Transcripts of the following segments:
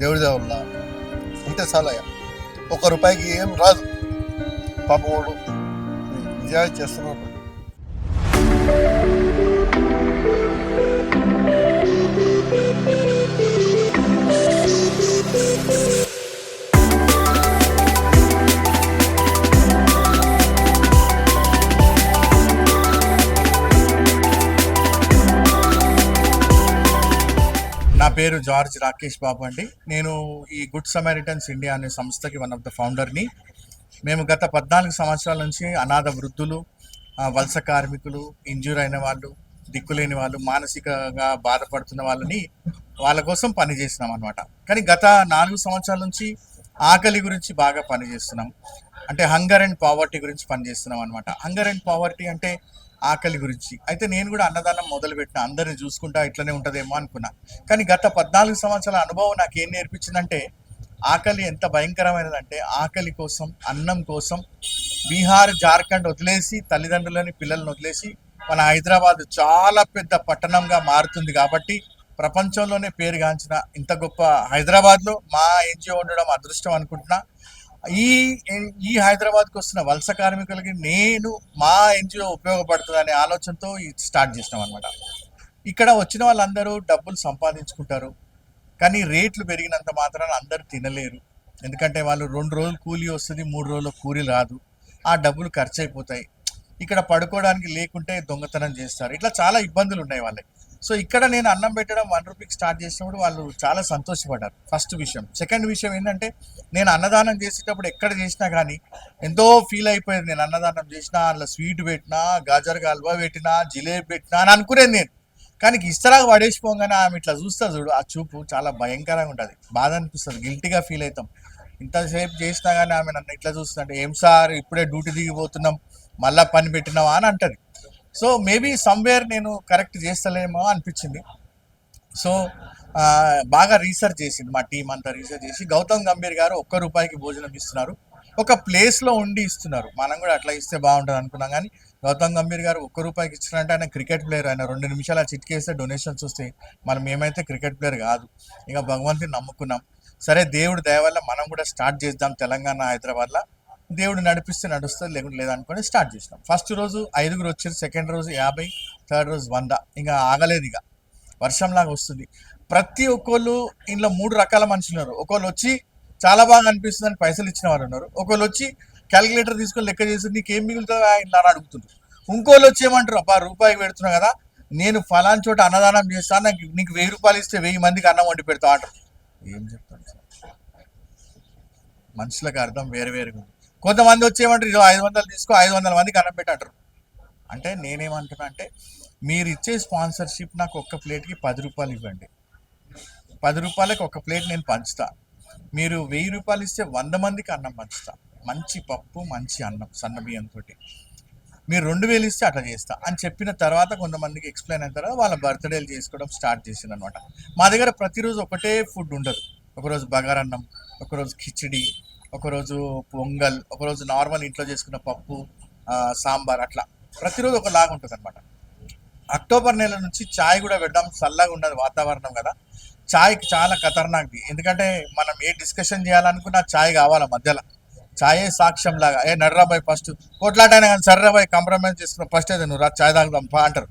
దేవుడి దేవుళ్ళ ఉంటే చాలయ్యా. ₹1 ఏం రాదు. పాపం వాడు నిజాయితీ చేస్తున్నాడు. నా పేరు జార్జ్ రాకేష్ బాబు అండి. నేను ఈ గుడ్ సమరిటన్స్ ఇండియా అనే సంస్థకి వన్ ఆఫ్ ద ఫౌండర్ని. మేము గత 14 సంవత్సరాల నుంచి అనాథ వృద్ధులు, వలస కార్మికులు, ఇంజ్యూర్ అయిన వాళ్ళు, దిక్కులేని వాళ్ళు, మానసికంగా బాధపడుతున్న వాళ్ళని వాళ్ళ కోసం పనిచేస్తున్నాం అనమాట. కానీ గత 4 సంవత్సరాల నుంచి ఆకలి గురించి బాగా పనిచేస్తున్నాం. అంటే హంగర్ అండ్ పావర్టీ గురించి పనిచేస్తున్నాం అనమాట. హంగర్ అండ్ పావర్టీ అంటే ఆకలి గురించి. అయితే నేను కూడా అన్నదానం మొదలుపెట్టిన, అందరిని చూసుకుంటా ఇట్లనే ఉంటుందేమో అనుకున్నా. కానీ గత 14 సంవత్సరాల అనుభవం నాకు ఏం నేర్పించిందంటే ఆకలి ఎంత భయంకరమైనదంటే, ఆకలి కోసం, అన్నం కోసం బీహార్, జార్ఖండ్ వదిలేసి, తల్లిదండ్రులని, పిల్లల్ని వదిలేసి మన హైదరాబాద్ చాలా పెద్ద పట్టణంగా మారుతుంది. కాబట్టి ప్రపంచంలోనే పేరుగాంచిన ఇంత గొప్ప హైదరాబాద్లో మా ఎన్జిఓ ఉండడం అదృష్టం అనుకుంటున్నా. ఈ ఈ హైదరాబాద్కి వస్తున్న వలస కార్మికులకి నేను మా ఎన్జిఓ ఉపయోగపడుతుంది అనే ఆలోచనతో ఇది స్టార్ట్ చేసినాం అనమాట. ఇక్కడ వచ్చిన వాళ్ళందరూ డబ్బులు సంపాదించుకుంటారు, కానీ రేట్లు పెరిగినంత మాత్రాన అందరూ తినలేరు. ఎందుకంటే వాళ్ళు 2 రోజులు కూలీ వస్తుంది, 3 రోజులు కూలీ రాదు. ఆ డబ్బులు ఖర్చు అయిపోతాయి. ఇక్కడ పడుకోవడానికి లేకుంటే దొంగతనం చేస్తారు. ఇట్లా చాలా ఇబ్బందులు ఉన్నాయి వాళ్ళకి. సో ఇక్కడ నేను అన్నం పెట్టడం ₹1 స్టార్ట్ చేసినప్పుడు వాళ్ళు చాలా సంతోషపడ్డారు. ఫస్ట్ విషయం. సెకండ్ విషయం ఏంటంటే, నేను అన్నదానం చేసేటప్పుడు ఎక్కడ చేసినా కానీ ఎంతో ఫీల్ అయిపోయేది. నేను అన్నదానం చేసినా, అందులో స్వీట్ పెట్టినా, గాజర్గా హల్వా పెట్టినా, జిలేబీ పెట్టినా అని అనుకునేది నేను. కానీ ఇస్తరాగా పడేసిపోగానే ఆమె ఇట్లా చూస్తా చూడు, ఆ చూపు చాలా భయంకరంగా ఉంటుంది. బాధ అనిపిస్తుంది, గిల్టీగా ఫీల్ అవుతాం. ఇంతసేపు చేసినా కానీ ఆమె నన్ను ఇట్లా చూస్తుంటే, ఏం సార్ ఇప్పుడే డ్యూటీ దిగిపోతున్నాం, మళ్ళా పని పెట్టినావా అని అంటది. సో మేబీ సమ్వేర్ నేను కరెక్ట్ చేస్తలేమో అనిపించింది. సో బాగా రీసెర్చ్ చేసింది మా టీం అంతా. రీసెర్చ్ చేసి గౌతమ్ గంభీర్ గారు ₹1 భోజనం ఇస్తున్నారు, ఒక ప్లేస్లో ఉండి ఇస్తున్నారు. మనం కూడా అట్లా ఇస్తే బాగుంటుంది అనుకున్నాం. కానీ గౌతమ్ గంభీర్ గారు ₹1 ఇచ్చినారంటే ఆయన క్రికెట్ ప్లేయర్. ఆయన 2 నిమిషాలు చిటికేస్తే డొనేషన్స్ వస్తాయి. మనం ఏమైతే క్రికెట్ ప్లేయర్ కాదు. ఇక భగవంతుని నమ్ముకున్నాం. సరే, దేవుడి దయ వల్ల మనం కూడా స్టార్ట్ చేద్దాం తెలంగాణ, హైదరాబాద్లో. దేవుడు నడిపిస్తే నడుస్తుంది, లేకుంటే లేదనుకొని స్టార్ట్ చేసినాం. ఫస్ట్ రోజు 5 వచ్చారు, సెకండ్ రోజు 50, థర్డ్ రోజు 100. ఇంకా ఆగలేదు, ఇక వర్షంలాగా వస్తుంది. ప్రతి ఒక్కళ్ళు ఇంట్లో 3 రకాల మనుషులు ఉన్నారు. ఒకళ్ళు వచ్చి చాలా బాగా అనిపిస్తుంది అని పైసలు ఇచ్చిన వారు ఉన్నారు. ఒకళ్ళు వచ్చి క్యాలిక్యులేటర్ తీసుకొని లెక్క చేసి నీకేం మిగులుతుందా ఇలా అని అడుగుతుండ్రు. ఇంకోళ్ళు వచ్చి ఏమంటారు, అబ్బా ₹1 పెడుతున్నా కదా, నేను ఫలాన్ చోట అన్నదానం చేస్తాను, నీకు ₹1000 ఇస్తే 1000 మందికి అన్నం వండి పెడతా అంటారు. ఏం చెప్తాను సార్, మనుషులకు అర్థం వేరే వేరుగా ఉంది. కొంతమంది వచ్చి ఏమంటారు, 500 తీసుకో, 500 మందికి అన్నం పెట్టంటారు. అంటే నేనేమంటున్నా అంటే, మీరు ఇచ్చే స్పాన్సర్షిప్ నాకు ఒక్క ప్లేట్కి ₹10 ఇవ్వండి. ₹10కి ఒక ప్లేట్ నేను పంచుతా. మీరు ₹1000 ఇస్తే 100 మందికి అన్నం పంచుతా. మంచి పప్పు, మంచి అన్నం, సన్న బియ్యంతో. మీరు 2000 ఇస్తే అట్లా చేస్తా అని చెప్పిన తర్వాత కొంతమందికి ఎక్స్ప్లెయిన్ అయిన తర్వాత వాళ్ళ బర్త్డేలు చేసుకోవడం స్టార్ట్ చేసింది అనమాట. మా దగ్గర ప్రతిరోజు ఒకటే ఫుడ్ ఉండదు. ఒకరోజు బగారన్నం, ఒకరోజు కిచిడి, ఒకరోజు పొంగల్, ఒకరోజు నార్మల్ ఇంట్లో చేసుకున్న పప్పు, సాంబార్, అట్లా ప్రతిరోజు ఒకలాగా ఉంటుంది అనమాట. అక్టోబర్ నెల నుంచి చాయ్ కూడా పెడదాం, చల్లగా ఉండదు వాతావరణం కదా. చాయ్ చాలా ఖతర్నాక్ది. ఎందుకంటే మనం ఏ డిస్కషన్ చేయాలనుకున్నా చాయ్ కావాలా మధ్యలో. చాయే సాక్ష్యం లాగా. నడ్రాబాయ్ ఫస్ట్ కొట్లాటైనా కానీ సర్రాబాయ్ కాంప్రమైజ్ చేసుకున్న ఫస్ట్ అయితే నువ్వు రా చాయ్ తాగుదాం పా అంటారు.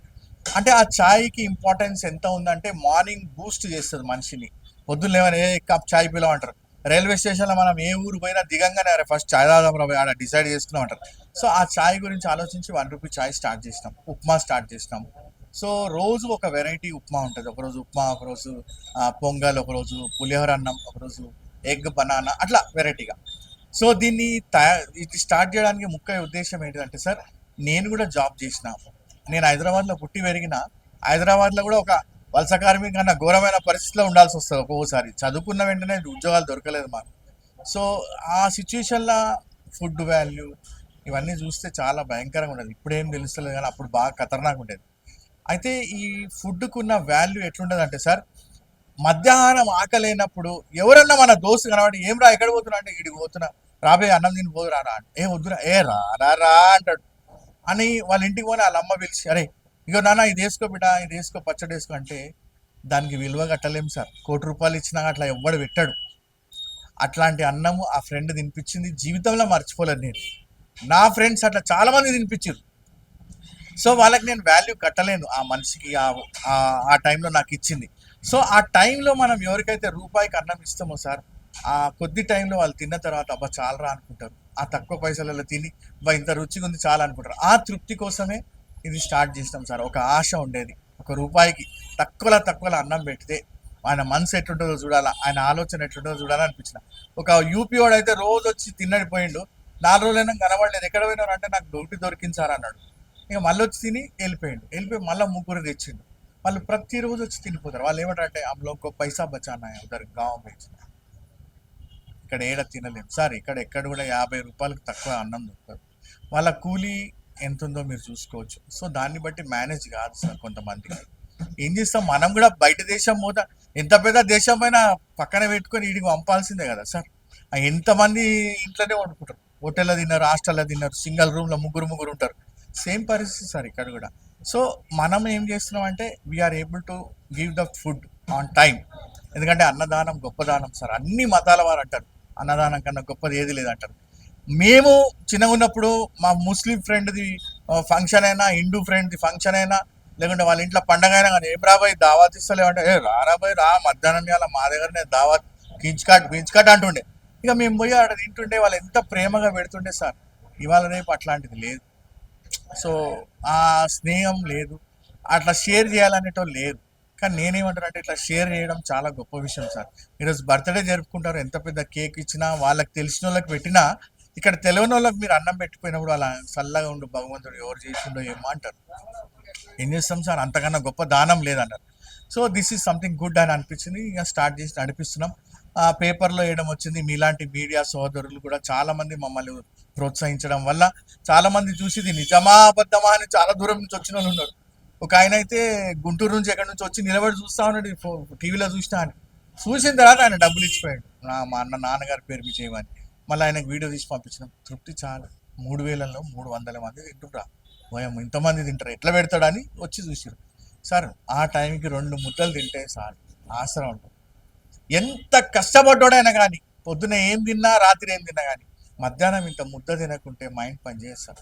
అంటే ఆ చాయ్కి ఇంపార్టెన్స్ ఎంత ఉందంటే, మార్నింగ్ బూస్ట్ చేస్తుంది మనిషిని. పొద్దున్న లేవని ఏ కప్ చాయ్ పిలవ అంటారు. రైల్వే స్టేషన్లో మనం ఏ ఊరు పోయినా దిగంగానే అరే ఫస్ట్ చాయ్ తాగుదాం రా ఆడ డిసైడ్ చేసుకున్నాం అంటారు. సో ఆ చాయ్ గురించి ఆలోచించి ₹1 చాయ్ స్టార్ట్ చేసినాం. ఉప్మా స్టార్ట్ చేసినాం. సో రోజు ఒక వెరైటీ ఉప్మా ఉంటుంది. ఒకరోజు ఉప్మా, ఒకరోజు పొంగల్, ఒకరోజు పులిహోర అన్నం, ఒకరోజు ఎగ్ బనానా, అట్లా వెరైటీగా. సో దీన్ని ఇది స్టార్ట్ చేయడానికి ముఖ్య ఉద్దేశం ఏంటిదంటే, సార్ నేను కూడా జాబ్ చేసిన, నేను హైదరాబాద్లో పుట్టి పెరిగిన. హైదరాబాద్లో కూడా ఒక వలస కార్మిక కన్నా ఘోరమైన పరిస్థితిలో ఉండాల్సి వస్తుంది ఒక్కొక్కసారి. చదువుకున్న వెంటనే ఉద్యోగాలు దొరకలేదు మాకు. సో ఆ సిచ్యువేషన్లో ఫుడ్ వాల్యూ ఇవన్నీ చూస్తే చాలా భయంకరంగా ఉండేది. ఇప్పుడేం తెలుస్తలేదు, కానీ అప్పుడు బాగా ఖతర్నాక్ ఉండేది. అయితే ఈ ఫుడ్కు ఉన్న వాల్యూ ఎట్లుంటుంది అంటే సార్, మధ్యాహ్నం ఆకలేనప్పుడు ఎవరన్నా మన దోస్తు కనబడి, ఏం రా ఎక్కడ పోతున్నా అంటే, ఇడికి పోతున్నా, రాబోయే అన్నం తిని పోదు రా అంటే, ఏ వద్దురా, ఏ రా రా రా అంటాడు. అని వాళ్ళ ఇంటికి పోని వాళ్ళ అమ్మ పిలిచి, అరే ఇగో నాన్న ఇది వేసుకో బిడ్డ, ఇది వేసుకో, పచ్చడి వేసుకో అంటే దానికి విలువ కట్టలేము సార్. ₹1,00,00,000 ఇచ్చినా అట్లా ఎవ్వడు పెట్టాడు. అట్లాంటి అన్నము ఆ ఫ్రెండ్ తినిపించింది జీవితంలో మర్చిపోలేదు నేను. నా ఫ్రెండ్స్ అట్లా చాలా మంది తినిపించారు. సో వాళ్ళకి నేను వాల్యూ కట్టలేను ఆ మనిషికి ఆ టైంలో నాకు ఇచ్చింది. సో ఆ టైంలో మనం ఎవరికైతే రూపాయికి అన్నం ఇస్తామో సార్, ఆ కొద్ది టైంలో వాళ్ళు తిన్న తర్వాత అబ్బా చాలరా అనుకుంటారు. ఆ తక్కువ పైసలలో తిని బా ఇంత రుచిగా ఉంది చాలా అనుకుంటారు. ఆ తృప్తి కోసమే ఇది స్టార్ట్ చేసినాం సార్. ఒక ఆశ ఉండేది, ₹1 తక్కువలో అన్నం పెడితే ఆయన మనసు ఎట్లుంటుందో చూడాలా, ఆయన ఆలోచన ఎట్లుంటుందో చూడాలా అనిపించిన. ఒక యూపీ వాడు అయితే రోజు వచ్చి తిన్నడిపోయిండు, 4 రోజులైనా కనబడలేదు. ఎక్కడ పోయినారు అంటే నాకు డ్యూటీ దొరికింది సార్ అన్నాడు. ఇక మళ్ళీ వచ్చి తిని వెళ్ళిపోయి మళ్ళీ 3 తెచ్చిండు. వాళ్ళు ప్రతిరోజు వచ్చి తినిపోతారు. వాళ్ళు ఏమంటారంటే అందులో ఇంకో పైసా బచానా ఉదర్ గావ్ బేచ్. ఇక్కడ ఏడ తినలేము సార్. ఎక్కడ కూడా ₹50 తక్కువ అన్నం దొరకదు. వాళ్ళ కూలీ ఎంత ఉందో మీరు చూసుకోవచ్చు. సో దాన్ని బట్టి మేనేజ్ కాదు సార్ కొంతమందికి. ఏం చేస్తాం, మనం కూడా బయట దేశం పోతా, ఎంత పెద్ద దేశం అయినా పక్కన పెట్టుకొని వీడికి పంపాల్సిందే కదా సార్. ఎంతమంది ఇంట్లోనే వండుకుంటారు, హోటల్లో తిన్నారు, హాస్టల్లో తిన్నారు, సింగిల్ రూమ్లో ముగ్గురు ఉంటారు. సేమ్ పరిస్థితి సార్ ఇక్కడ కూడా. సో మనం ఏం చేస్తున్నాం అంటే we are able to give the food on time. ఎందుకంటే అన్నదానం గొప్ప దానం సార్. అన్ని మతాల వారు అంటారు అన్నదానం కన్నా గొప్పది ఏది లేదంటారు. మేము చిన్నగా ఉన్నప్పుడు మా ముస్లిం ఫ్రెండ్ది ఫంక్షన్ అయినా, హిందూ ఫ్రెండ్ది ఫంక్షన్ అయినా, లేకుంటే వాళ్ళ ఇంట్లో పండగ అయినా కానీ ఏం రాబాయి దావాత్ ఇస్తలేమంటే రాబాయి రా మధ్యాహ్నం ఇవాళ మా దగ్గరనే దావాత్ గించుకాట్ అంటుండే. ఇక మేము పోయి ఆడ తింటుండే, వాళ్ళు ఎంత ప్రేమగా పెడుతుండే సార్. ఇవాళ రేపు అట్లాంటిది లేదు. సో ఆ స్నేహం లేదు, అట్లా షేర్ చేయాలనేటో లేదు. కానీ నేనేమంటానంటే ఇట్లా షేర్ చేయడం చాలా గొప్ప విషయం సార్. ఈరోజు బర్త్డే జరుపుకుంటారు, ఎంత పెద్ద కేక్ ఇచ్చినా, వాళ్ళకి తెలిసిన వాళ్ళకి పెట్టినా, ఇక్కడ తెలియని వాళ్ళకి మీరు అన్నం పెట్టిపోయినప్పుడు అలా చల్లగా ఉండు భగవంతుడు ఎవరు చేసిండో ఏమో అంటారు. ఏం చేస్తాం సార్, అంతకన్నా గొప్ప దానం లేదన్నారు. So this is something good అని అనిపించింది. ఇక స్టార్ట్ చేసి నడిపిస్తున్నాం. పేపర్లో వేయడం వచ్చింది. మీలాంటి మీడియా సోదరులు కూడా చాలా మంది మమ్మల్ని ప్రోత్సహించడం వల్ల చాలా మంది చూసి ఇది నిజమా అబద్ధమా అని చాలా దూరం నుంచి వచ్చిన వాళ్ళు ఉన్నారు. ఒక ఆయన అయితే గుంటూరు నుంచి ఎక్కడి నుంచి వచ్చి నిలబడి చూస్తా ఉన్నాడు, టీవీలో చూసినా అని. చూసిన తర్వాత ఆయన డబ్బులు ఇచ్చిపోయాడు, మా నాన్నగారి పేరు మీద చేయమని. మళ్ళీ ఆయనకు వీడియో తీసి పంపించినాం. తృప్తి చాలా. 3,000లో 300 మంది తింటురా, భయం ఇంతమంది తింటారు ఎట్లా పెడతాడని వచ్చి చూసారు సార్. ఆ టైంకి 2 ముద్దలు తింటే సార్ ఆసరా ఉంటుంది. ఎంత కష్టపడ్డాడైనా కానీ, పొద్దున ఏం తిన్నా రాత్రి ఏం తిన్నా కానీ, మధ్యాహ్నం ఇంత ముద్ద తినకుంటే మైండ్ పని చేయదు సార్,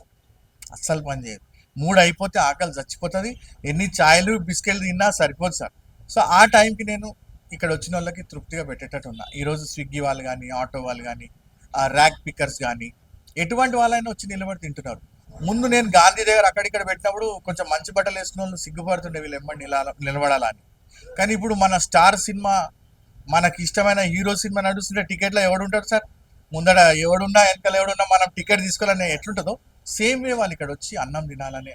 అస్సలు పని చేయదు. 3 అయిపోతే ఆకలి చచ్చిపోతుంది. ఎన్ని ఛాయలు బిస్కెట్లు తిన్నా సరిపోదు సార్. సో ఆ టైంకి నేను ఇక్కడ వచ్చిన వాళ్ళకి తృప్తిగా పెట్టేటట్టు ఉన్నా. ఈరోజు స్విగ్గీ వాళ్ళు కానీ, ఆటో వాళ్ళు కానీ, ర్యాక్ పికర్స్ కానీ, ఎటువంటి వాళ్ళైనా వచ్చి నిలబడి తింటున్నారు. ముందు నేను గాంధీ దగ్గర అక్కడిక్కడ పెట్టినప్పుడు కొంచెం మంచి బట్టలు వేసుకున్న వాళ్ళు సిగ్గుపడుతుండే వీళ్ళు ఎమ్మడి నిలబడాలని. కానీ ఇప్పుడు మన స్టార్ సినిమా, మనకి ఇష్టమైన హీరో సినిమా నడుస్తుంటే టికెట్లో ఎవడుంటాడు సార్, ముందర ఎవడున్నా వెనకాల ఎవడున్నా మనం టికెట్ తీసుకోవాలని ఎట్లుంటుందో సేమ్ వే వాళ్ళు ఇక్కడ వచ్చి అన్నం తినాలనే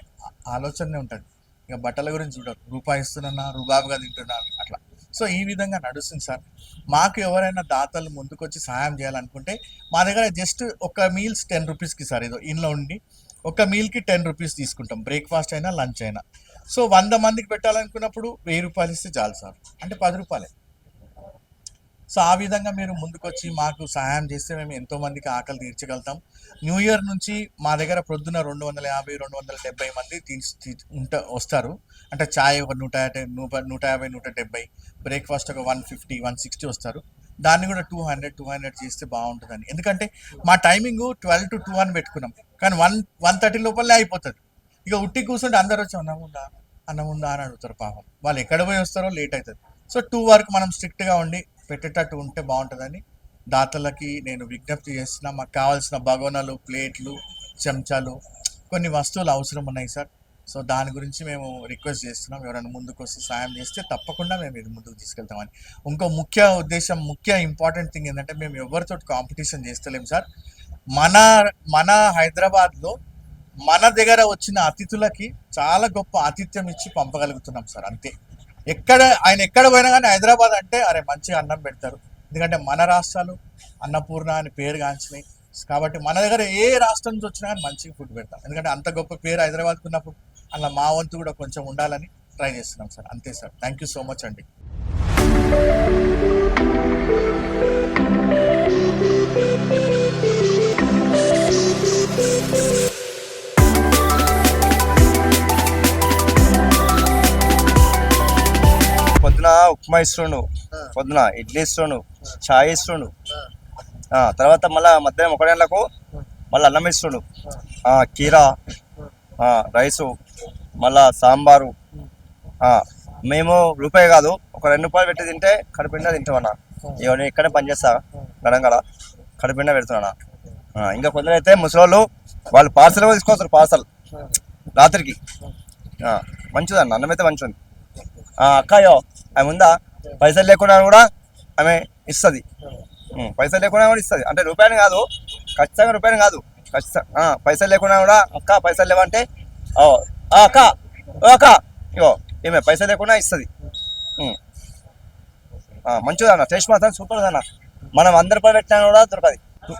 ఆలోచనే ఉంటుంది. ఇక బట్టల గురించి చూడరు, రూపాయి ఇస్తున్నా రుబాబుగా తింటున్నా అట్లా. సో ఈ విధంగా నడుస్తుంది సార్. మాకు ఎవరైనా దాతలు ముందుకొచ్చి సహాయం చేయాలనుకుంటే మా దగ్గర జస్ట్ ఒక మీల్స్ ₹10కి సార్. ఏదో ఇంట్లో ఉండి ఒక మీల్కి ₹10 తీసుకుంటాం, బ్రేక్ఫాస్ట్ అయినా లంచ్ అయినా. సో 100 మందికి పెట్టాలనుకున్నప్పుడు ₹1000 ఇస్తే చాలు సార్, అంటే ₹10. సో ఆ విధంగా మీరు ముందుకొచ్చి మాకు సహాయం చేస్తే మేము ఎంతో మందికి ఆకలి తీర్చగలుగుతాం. న్యూ ఇయర్ నుంచి మా దగ్గర ప్రొద్దున 250, 270 మంది వస్తారు. అంటే ఛాయ్ ఒక 150, 170, బ్రేక్ఫాస్ట్ ఒక 150, 160 వస్తారు. దాన్ని కూడా 200 చేస్తే బాగుంటుందని. ఎందుకంటే మా టైమింగ్ 12 to 2 అని పెట్టుకున్నాం, కానీ 1:30 లోపలనే అయిపోతుంది. ఇక ఉట్టి కూర్చుంటే అందరూ వచ్చి అన్నం ఉందా అని అడుగుతారు. పాపం వాళ్ళు ఎక్కడ పోయి వస్తారో లేట్ అవుతుంది. సో 2 వరకు మనం స్ట్రిక్ట్గా ఉండి పెట్టేటట్టు ఉంటే బాగుంటుందని దాతలకి నేను విజ్ఞప్తి చేస్తున్నా. మాకు కావాల్సిన బగోనాలు, ప్లేట్లు, చెంచాలు, కొన్ని వస్తువులు అవసరం ఉన్నాయి సార్. సో దాని గురించి మేము రిక్వెస్ట్ చేస్తున్నాం. ఎవరైనా ముందుకు వస్తే సాయం చేస్తే తప్పకుండా మేము ఇది ముందుకు తీసుకెళ్తామని. ఇంకో ముఖ్య ఉద్దేశం, ఇంపార్టెంట్ థింగ్ ఏంటంటే మేము ఎవరితో కాంపిటీషన్ చేస్తలేం సార్. మన హైదరాబాద్లో మన దగ్గర వచ్చిన అతిథులకి చాలా గొప్ప ఆతిథ్యం ఇచ్చి పంపగలుగుతున్నాం సార్, అంతే. ఆయన ఎక్కడ పోయినా కానీ హైదరాబాద్ అంటే అరే మంచిగా అన్నం పెడతారు. ఎందుకంటే మన రాష్ట్రాలు అన్నపూర్ణ అని పేరు గాంచినాయి కాబట్టి మన దగ్గర ఏ రాష్ట్రం నుంచి వచ్చినా కానీ మంచిగా ఫుడ్ పెడతాం. ఎందుకంటే అంత గొప్ప పేరు హైదరాబాద్కి ఉన్నప్పుడు అలా మా వంతు కూడా కొంచెం ఉండాలని ట్రై చేస్తున్నాం సార్, అంతే sir. Thank you so much అండి. పొద్దున ఉప్మా ఇస్తుండు, పొద్దున ఇడ్లీ ఇస్తుండు, చాయ్ ఇస్తుండు. తర్వాత మళ్ళీ మధ్యాహ్నం 1 గంటలకు మళ్ళీ అన్నం ఇస్తుండు, కీరా, రైసు, మళ్ళా సాంబారు. మేము రూపాయి కాదు, ఒక 2 రూపాయలు పెట్టి తింటే కడుపుండా తింటామన్నా. ఇవన్నీ ఇక్కడే పనిచేస్తా గడంగడ, కడుపుండా పెడుతున్నా. ఇంకా కొందరైతే ముసలోళ్ళు వాళ్ళు పార్సల్ కూడా తీసుకొస్తారు, పార్సల్ రాత్రికి. మంచిదన్న, అన్నం అయితే మంచిది. అక్కయ్యో ఆమె ఉందా, పైసలు లేకుండా కూడా ఆమె ఇస్తుంది, పైసలు లేకుండా కూడా ఇస్తుంది. అంటే రూపాయలు కాదు, ఖచ్చితంగా రూపాయలు కాదు, ఖచ్చితంగా పైసలు లేకుండా కూడా అక్క పైసలు లేవంటే అక్క అక్క ఇగో ఈమె పైసలు లేకుండా ఇస్తుంది. మంచిదన్న, టేస్ట్ మాత్రం సూపర్ అన్న. మనం 100 రూపాయలు పెట్టినా కూడా దొరకదు.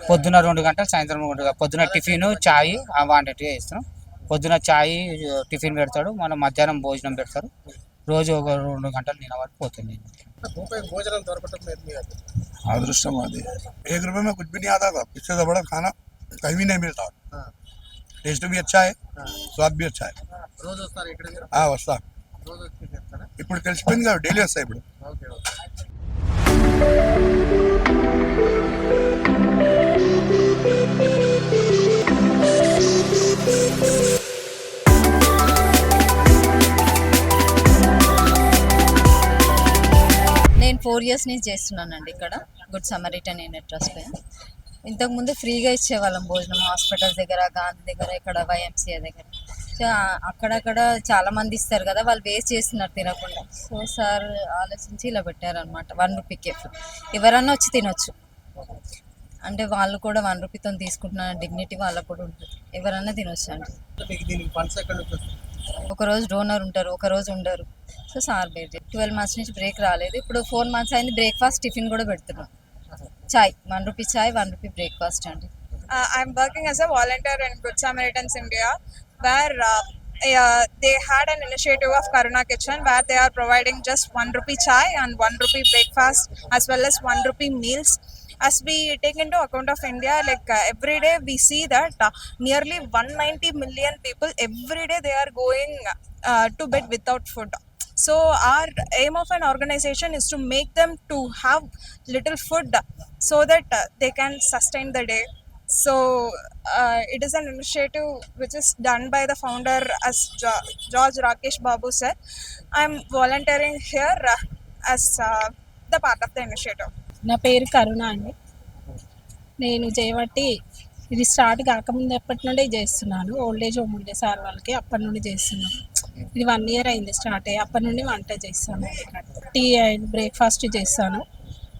పొద్దున 2 గంటలు, సాయంత్రం 2 గంటలు. పొద్దున టిఫిన్ చాయ్ వాంటెడ్గా ఇస్తాం. పొద్దున చాయ్ టిఫిన్ పెడతాడు, మనం మధ్యాహ్నం భోజనం పెడతారు. రోజు ఒక 2 గంటలు నిలబడి పోతుంది. భోజనం దొరకటం अदृष्टम आदि 1 रुपये में कुछ भी नहीं आता था, इससे तो बड़ा खाना कहीं भी नहीं मिलता। टेस्ट भी अच्छा है, स्वाद भी अच्छा है। వస్తా ఇప్పుడు తెలిసిపోయింది కదా, డైలీ వస్తాయి ఇప్పుడు. నేను 4 ఇయర్స్ నుంచి చేస్తున్నానండి ఇక్కడ గుడ్ సమరిటన్ ఇన్ ట్రస్ట్. ఇంతకుముందు ఫ్రీగా ఇచ్చేవాళ్ళం భోజనం హాస్పిటల్స్ దగ్గర, గాంధీ దగ్గర, ఇక్కడ వైఎంసీఏ దగ్గర. సో అక్కడక్కడ చాలా మంది ఇస్తారు కదా, వాళ్ళు వేస్ట్ చేస్తున్నారు తినకుండా. సో సార్ ఆలోచించి ఇలా పెట్టారనమాట, 1 రూపీకే ఎవరన్నా వచ్చి తినొచ్చు. అంటే వాళ్ళు కూడా 1 రూపీతో తీసుకుంటున్న డిగ్నిటీ వాళ్ళకు కూడా ఉంటుంది, ఎవరన్నా తినొచ్చు అండి. ఒకరోజు డోనర్ ఉంటారు, ఒకరోజు ఉండరు. సో సార్ 12 మంత్స్ నుంచి బ్రేక్ రాలేదు, ఇప్పుడు 4 మంత్స్ అయింది. బ్రేక్ఫాస్ట్ టిఫిన్ కూడా పెడుతున్నాం. చాయ్ 1 రూపీ చాయ్, 1 రూపీ బ్రేక్ఫాస్ట్ అండి. I'm working as a volunteer in Good Samaritans India, where they had an initiative of Karuna Kitchen, where they are providing just 1 rupee chai and 1 rupee breakfast, as well as 1 rupee meals. As we take into account of India, every day we see that nearly 190 million people every day they are going to bed without food. So our aim of an organization is to make them to have little food so that they can sustain the day. So it is an initiative which is done by the founder, as George Rakesh Babu said. I'm volunteering here as the part of the initiative. నా పేరు కరుణ అండి. నేను చేయబట్టి ఇది start కాకముందు ఎప్పటి నుండి చేస్తున్నాను. ఓల్డ్ ఏజ్ హోమ్ ఉండే సార్ వాళ్ళకి అప్పటి నుండి చేస్తున్నాను. ఇది 1 ఇయర్ అయింది స్టార్ట్ అయ్యి. అప్పటి నుండి వంట చేస్తాను, టీ అండ్ బ్రేక్ఫాస్ట్ చేస్తాను.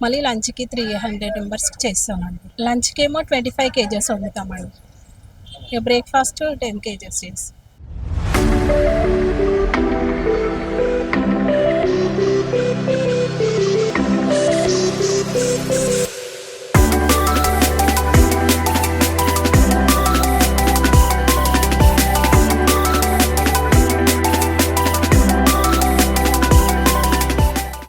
మళ్ళీ లంచ్కి 300 మెంబర్స్కి చేస్తామండి. లంచ్కి ఏమో 25 kgs వండుతామండి. ఇక బ్రేక్ఫాస్ట్ 10 kgs చేస్తాం.